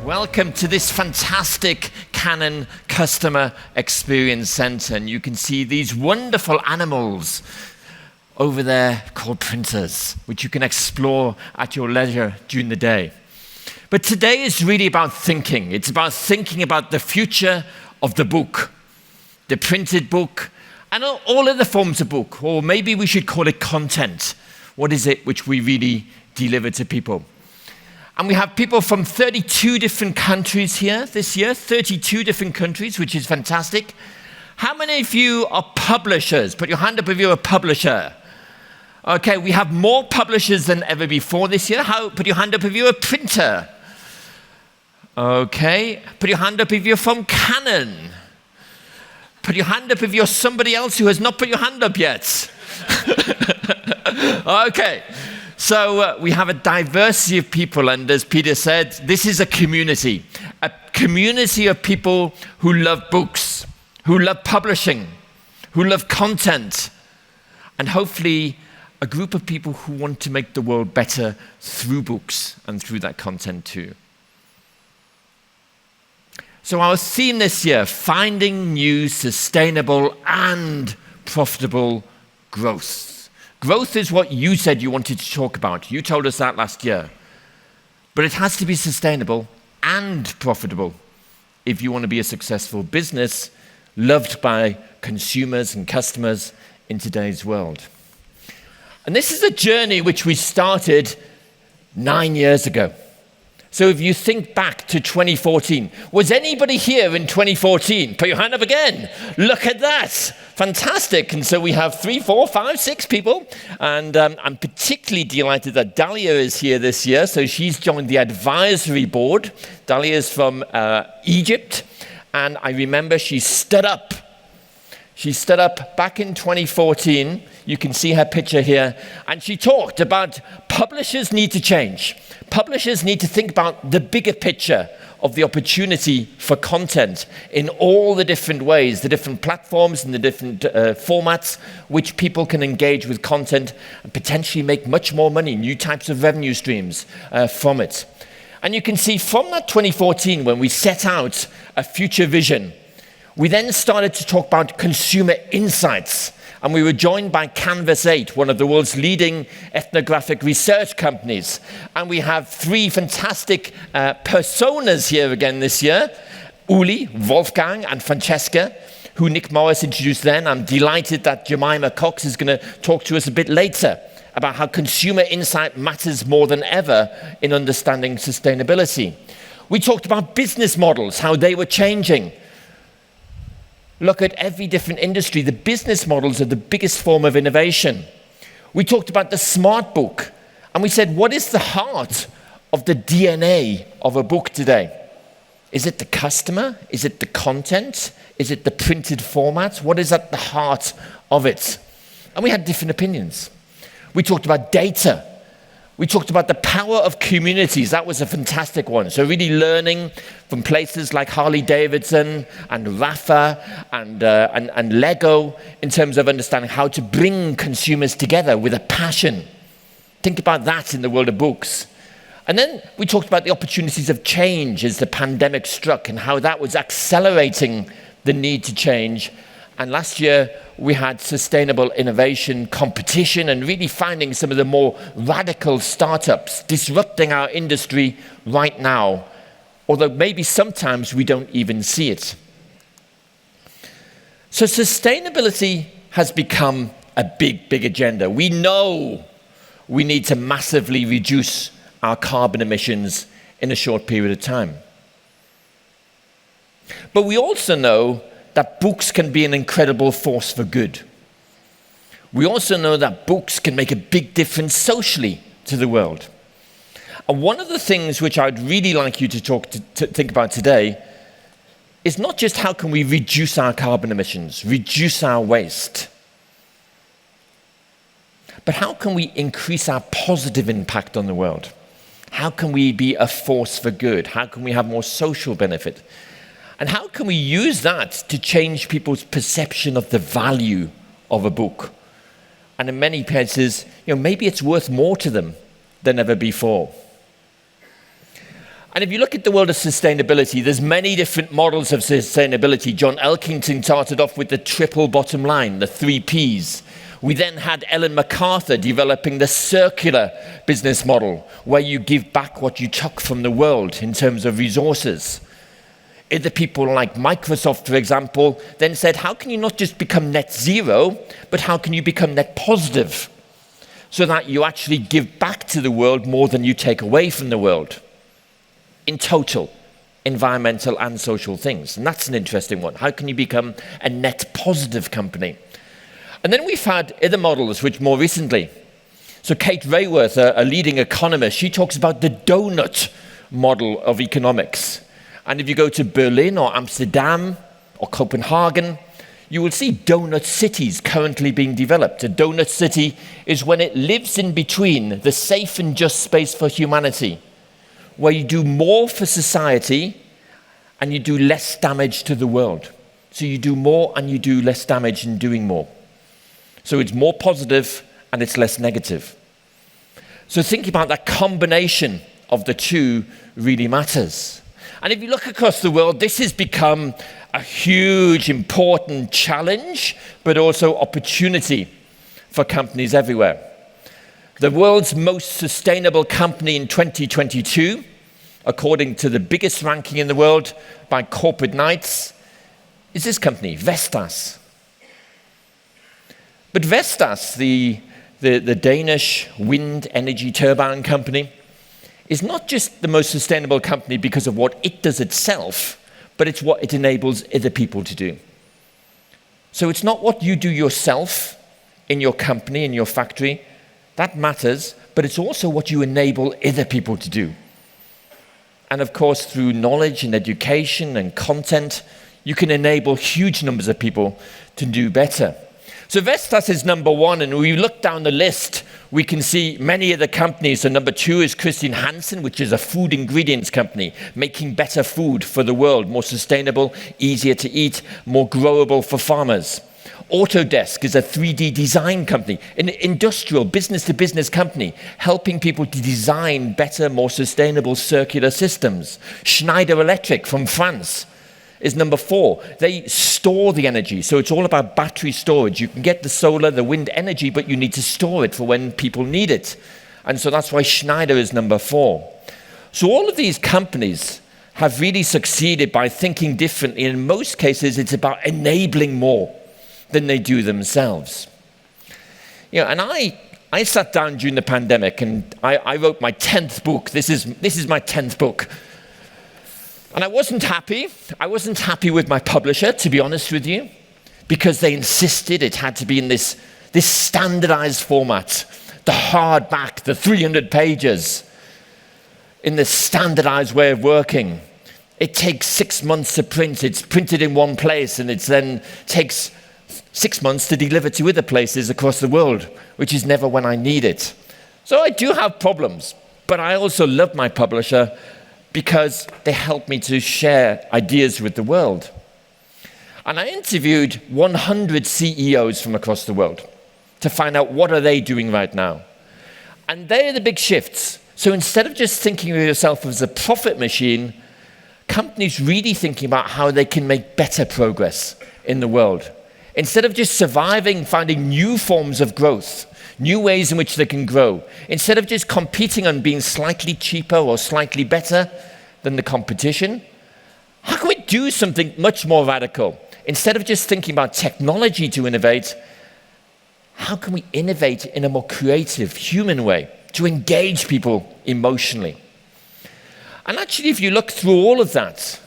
Welcome to this fantastic Canon Customer Experience Center. And you can see these wonderful animals over there called printers, which you can explore at your leisure during the day. But today is really about thinking. It's about thinking about the future of the book, the printed book, and all other forms of book, or maybe we should call it content. What is it which we really deliver to people? And we have people from 32 different countries here this year, 32 different countries, which is fantastic. How many of you are publishers? Put your hand up if you're a publisher. Okay, we have more publishers than ever before this year. Put your hand up if you're a printer. Okay, put your hand up if you're from Canon. Put your hand up if you're somebody else who has not put your hand up yet. Okay. So we have a diversity of people, and as Peter said, this is a community of people who love books, who love publishing, who love content, and hopefully a group of people who want to make the world better through books and through that content too. So our theme this year, finding new, sustainable, and profitable growth. Growth is what you said you wanted to talk about. You told us that last year. But it has to be sustainable and profitable if you want to be a successful business loved by consumers and customers in today's world. And this is a journey which we started 9 years ago. So if you think back to 2014, was anybody here in 2014? Put your hand up again. Look at that. Fantastic. And so we have 3, 4, 5, 6 people. And I'm particularly delighted that Dalia is here this year. So she's joined the advisory board. Dalia is from Egypt. And I remember she stood up. She stood up back in 2014. You can see her picture here. And she talked about publishers need to change. Publishers need to think about the bigger picture of the opportunity for content in all the different ways, the different platforms and the different formats which people can engage with content and potentially make much more money, new types of revenue streams from it. And you can see from that 2014, when we set out a future vision, we then started to talk about consumer insights. And we were joined by Canvas 8, one of the world's leading ethnographic research companies. And we have 3 fantastic personas here again this year, Uli, Wolfgang, and Francesca, who Nick Morris introduced then. I'm delighted that Jemima Cox is going to talk to us a bit later about how consumer insight matters more than ever in understanding sustainability. We talked about business models, how they were changing. Look at every different industry. The business models are the biggest form of innovation. We talked about the smart book, and we said, what is the heart of the DNA of a book today? Is it the customer? Is it the content? Is it the printed format? What is at the heart of it? And we had different opinions. We talked about data. We talked about the power of communities. That was a fantastic one. So really learning from places like Harley Davidson and Rafa and Lego in terms of understanding how to bring consumers together with a passion. Think about that in the world of books. And then we talked about the opportunities of change as the pandemic struck and how that was accelerating the need to change. And last year, we had sustainable innovation competition and really finding some of the more radical startups disrupting our industry right now, although maybe sometimes we don't even see it. So sustainability has become a big, big agenda. We know we need to massively reduce our carbon emissions in a short period of time. But we also know that books can be an incredible force for good. We also know that books can make a big difference socially to the world. And one of the things which I'd really like you to think about today is not just how can we reduce our carbon emissions, reduce our waste, but how can we increase our positive impact on the world? How can we be a force for good? How can we have more social benefit? And how can we use that to change people's perception of the value of a book? And in many cases, maybe it's worth more to them than ever before. And if you look at the world of sustainability, there's many different models of sustainability. John Elkington started off with the triple bottom line, the 3 Ps. We then had Ellen MacArthur developing the circular business model, where you give back what you took from the world in terms of resources. Other people like Microsoft, for example, then said, how can you not just become net zero, but how can you become net positive, so that you actually give back to the world more than you take away from the world, in total, environmental and social things. And that's an interesting one. How can you become a net positive company? And then we've had other models, which more recently. So Kate Raworth, a leading economist, she talks about the donut model of economics. And if you go to Berlin or Amsterdam or Copenhagen, you will see donut cities currently being developed. A donut city is when it lives in between the safe and just space for humanity, where you do more for society and you do less damage to the world. So you do more and you do less damage in doing more. So it's more positive and it's less negative. So thinking about that combination of the two really matters. And if you look across the world, this has become a huge, important challenge, but also opportunity for companies everywhere. The world's most sustainable company in 2022, according to the biggest ranking in the world by Corporate Knights, is this company, Vestas. But Vestas, the Danish wind energy turbine company, is not just the most sustainable company because of what it does itself, but it's what it enables other people to do. So it's not what you do yourself in your company, in your factory, that matters, but it's also what you enable other people to do. And of course, through knowledge and education and content, you can enable huge numbers of people to do better. So Vestas is number 1, and when we look down the list, we can see many of the companies. So number 2 is Christian Hansen, which is a food ingredients company, making better food for the world, more sustainable, easier to eat, more growable for farmers. Autodesk is a 3D design company, an industrial business-to-business company, helping people to design better, more sustainable circular systems. Schneider Electric from France is number 4. They store the energy, so it's all about battery storage. You can get the solar, the wind energy, but you need to store it for when people need it. And so that's why Schneider is number 4. So all of these companies have really succeeded by thinking differently. In most cases, it's about enabling more than they do themselves. And I sat down during the pandemic and I wrote my 10th book. This is my 10th book. And I wasn't happy. I wasn't happy with my publisher, to be honest with you, because they insisted it had to be in this standardized format, the hardback, the 300 pages, in this standardized way of working. It takes 6 months to print. It's printed in one place, and it then takes 6 months to deliver to other places across the world, which is never when I need it. So I do have problems, but I also love my publisher because they help me to share ideas with the world. And I interviewed 100 CEOs from across the world to find out what are they doing right now. And they're the big shifts. So instead of just thinking of yourself as a profit machine, companies really thinking about how they can make better progress in the world. Instead of just surviving, finding new forms of growth, new ways in which they can grow. Instead of just competing on being slightly cheaper or slightly better than the competition, how can we do something much more radical? Instead of just thinking about technology to innovate, how can we innovate in a more creative, human way to engage people emotionally? And actually, if you look through all of that,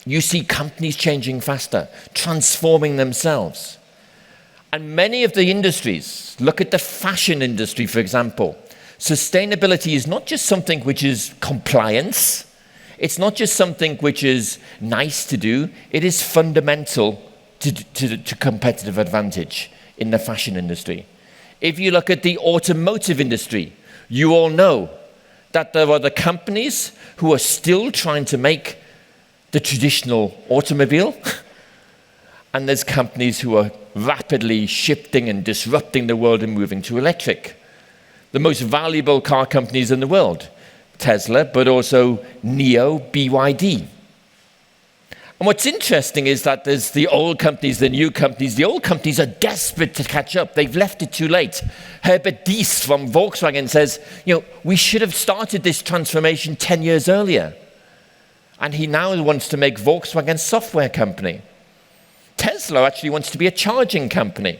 you see companies changing faster, transforming themselves. And many of the industries, look at the fashion industry, for example. Sustainability is not just something which is compliance. It's not just something which is nice to do. It is fundamental to competitive advantage in the fashion industry. If you look at the automotive industry, you all know that there are the companies who are still trying to make the traditional automobile, and there's companies who are rapidly shifting and disrupting the world and moving to electric. The most valuable car companies in the world, Tesla, but also NIO, BYD. And what's interesting is that there's the old companies, the new companies. The old companies are desperate to catch up. They've left it too late. Herbert Diess from Volkswagen says, we should have started this transformation 10 years earlier. And he now wants to make Volkswagen a software company. Tesla actually wants to be a charging company.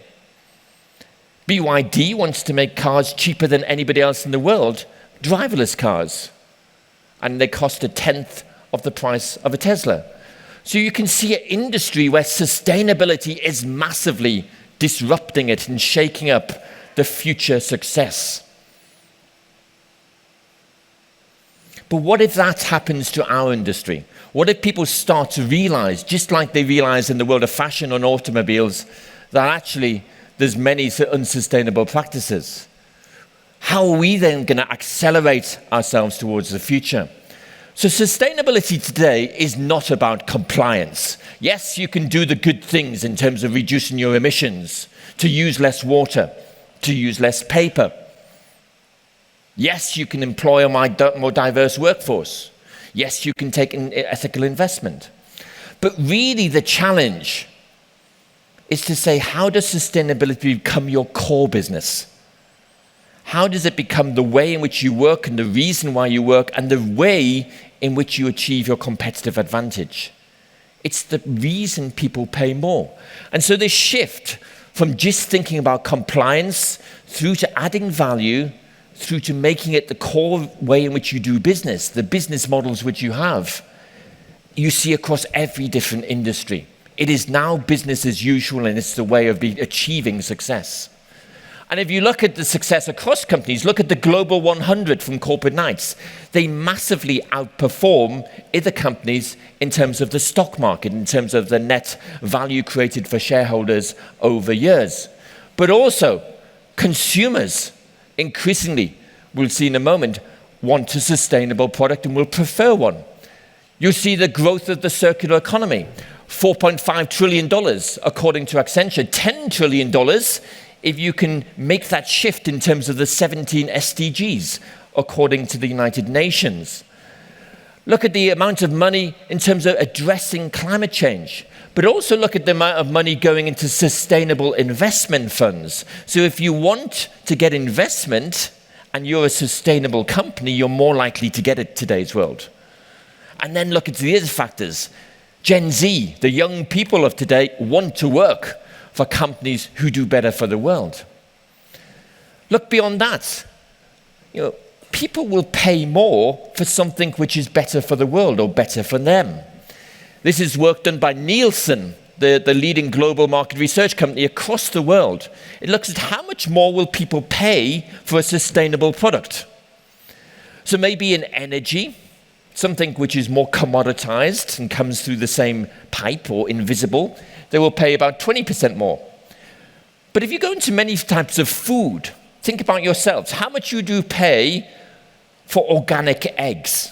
BYD wants to make cars cheaper than anybody else in the world, driverless cars. And they cost 1/10 of the price of a Tesla. So you can see an industry where sustainability is massively disrupting it and shaking up the future success. But what if that happens to our industry? What if people start to realize, just like they realize in the world of fashion and automobiles, that actually there's many unsustainable practices? How are we then going to accelerate ourselves towards the future? So sustainability today is not about compliance. Yes, you can do the good things in terms of reducing your emissions, to use less water, to use less paper. Yes, you can employ a more diverse workforce. Yes, you can take an ethical investment. But really the challenge is to say, how does sustainability become your core business? How does it become the way in which you work and the reason why you work and the way in which you achieve your competitive advantage? It's the reason people pay more. And so this shift from just thinking about compliance through to adding value, through to making it the core way in which you do business, the business models which you have, you see across every different industry. It is now business as usual, and it's the way of achieving success. And if you look at the success across companies, look at the Global 100 from Corporate Knights. They massively outperform other companies in terms of the stock market, in terms of the net value created for shareholders over years. But also, consumers increasingly, we'll see in a moment, want a sustainable product and will prefer one. You see the growth of the circular economy, $4.5 trillion according to Accenture, $10 trillion if you can make that shift in terms of the 17 SDGs, according to the United Nations. Look at the amount of money in terms of addressing climate change, but also look at the amount of money going into sustainable investment funds. So if you want to get investment and you're a sustainable company, you're more likely to get it in today's world. And then look at the other factors. Gen Z, the young people of today, want to work for companies who do better for the world. Look beyond that. People will pay more for something which is better for the world or better for them. This is work done by Nielsen, the leading global market research company across the world. It looks at how much more will people pay for a sustainable product. So maybe in energy, something which is more commoditized and comes through the same pipe or invisible, they will pay about 20% more. But if you go into many types of food, think about yourselves. How much you do pay for organic eggs?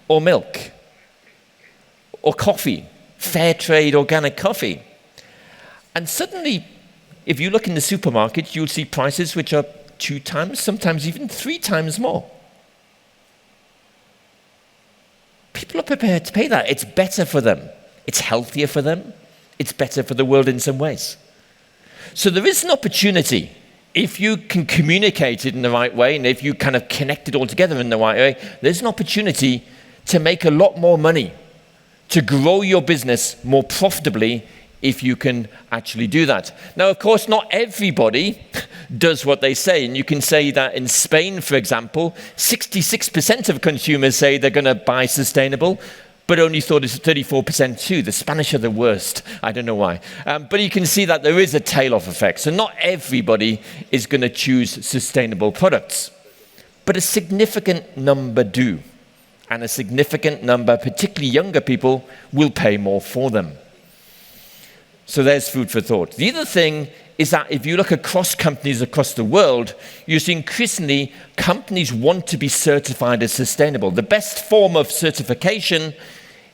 Or milk? Or coffee? Fair trade organic coffee? And suddenly, if you look in the supermarket, you'll see prices which are 2 times, sometimes even 3 times more. People are prepared to pay that. It's better for them. It's healthier for them. It's better for the world in some ways. So there is an opportunity, if you can communicate it in the right way, and if you kind of connect it all together in the right way, there's an opportunity to make a lot more money, to grow your business more profitably if you can actually do that. Now, of course, not everybody does what they say. And you can say that in Spain, for example, 66% of consumers say they're going to buy sustainable, but only thought it's 34% too. The Spanish are the worst. I don't know why. But you can see that there is a tail-off effect. So not everybody is going to choose sustainable products. But a significant number do. And a significant number, particularly younger people, will pay more for them. So there's food for thought. The other thing is that if you look across companies across the world, you see increasingly companies want to be certified as sustainable. The best form of certification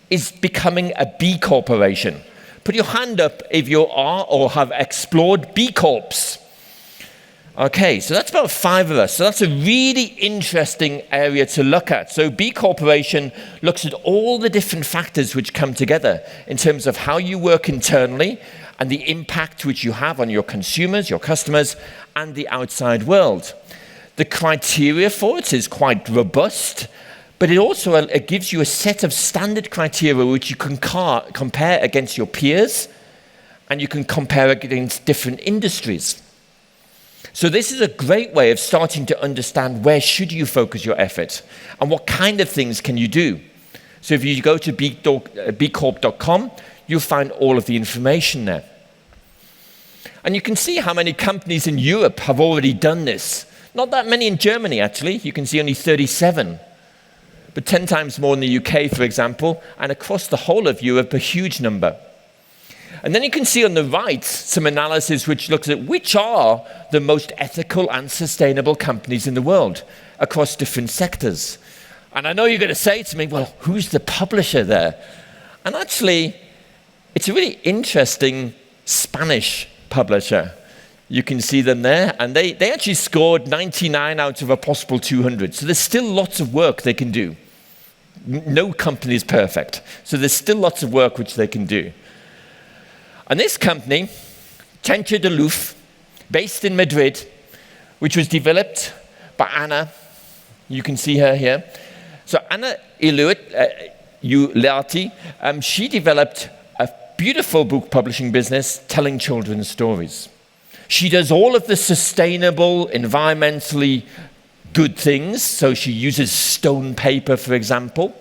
is becoming a B Corporation. Put your hand up if you are or have explored B Corps. Okay, so that's about 5 of us. So that's a really interesting area to look at. So B Corporation looks at all the different factors which come together in terms of how you work internally and the impact which you have on your consumers, your customers, and the outside world. The criteria for it is quite robust, but it gives you a set of standard criteria which you can compare against your peers, and you can compare against different industries. So this is a great way of starting to understand where should you focus your effort and what kind of things can you do. So if you go to bcorp.com, you'll find all of the information there. And you can see how many companies in Europe have already done this. Not that many in Germany, actually. You can see only 37. But 10 times more in the UK, for example, and across the whole of Europe, a huge number. And then you can see on the right some analysis which looks at which are the most ethical and sustainable companies in the world across different sectors. And I know you're going to say to me, well, who's the publisher there? And actually, it's a really interesting Spanish publisher. You can see them there, and they actually scored 99 out of a possible 200. So there's still lots of work they can do. No company is perfect. So there's still lots of work which they can do. And this company, Tencha de Luz, based in Madrid, which was developed by Anna, you can see her here. So Anna Iulati, she developed a beautiful book publishing business telling children's stories. She does all of the sustainable, environmentally good things. So she uses stone paper, for example.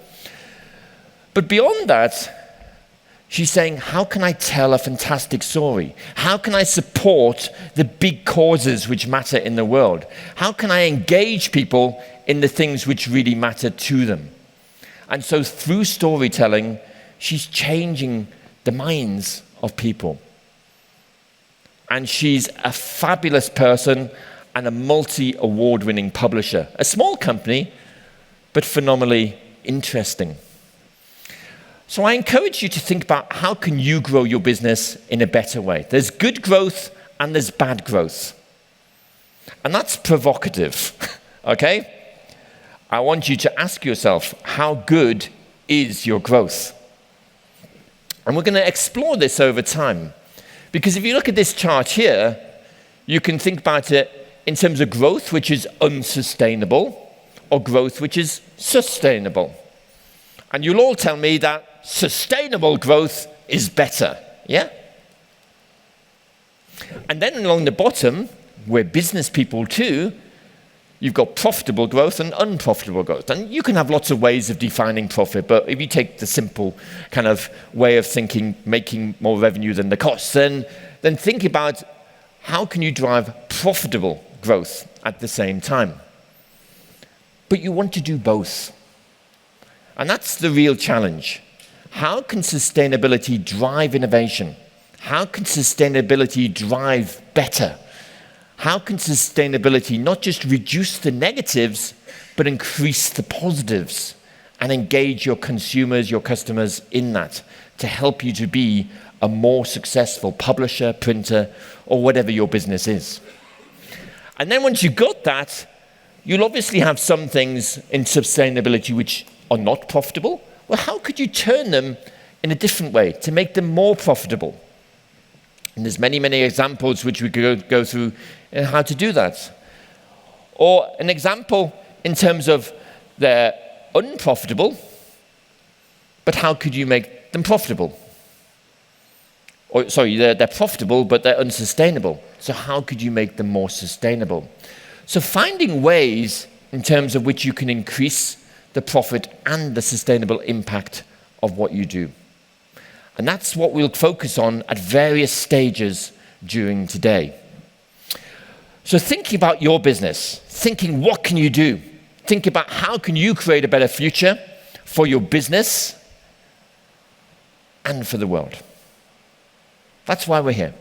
But beyond that, she's saying, how can I tell a fantastic story? How can I support the big causes which matter in the world? How can I engage people in the things which really matter to them? And so through storytelling, she's changing the minds of people. And she's a fabulous person and a multi-award-winning publisher. A small company, but phenomenally interesting. So I encourage you to think about how can you grow your business in a better way. There's good growth and there's bad growth. And that's provocative, okay? I want you to ask yourself, how good is your growth? And we're going to explore this over time. Because if you look at this chart here, you can think about it in terms of growth, which is unsustainable, or growth, which is sustainable. And you'll all tell me that sustainable growth is better, yeah? And then along the bottom, we're business people too, you've got profitable growth and unprofitable growth. And you can have lots of ways of defining profit, but if you take the simple kind of way of thinking, making more revenue than the costs, then think about how can you drive profitable growth at the same time. But you want to do both. And that's the real challenge. How can sustainability drive innovation? How can sustainability drive better? How can sustainability not just reduce the negatives, but increase the positives and engage your consumers, your customers in that to help you to be a more successful publisher, printer, or whatever your business is? And then once you've got that, you'll obviously have some things in sustainability which are not profitable. Well, how could you turn them in a different way to make them more profitable? And there's many, many examples which we could go through in how to do that. Or an example in terms of they're unprofitable, but how could you make them profitable? Or sorry, they're profitable, but they're unsustainable. So how could you make them more sustainable? So finding ways in terms of which you can increase the profit and the sustainable impact of what you do. And that's what we'll focus on at various stages during today. So thinking about your business, thinking what can you do? Think about how can you create a better future for your business and for the world. That's why we're here.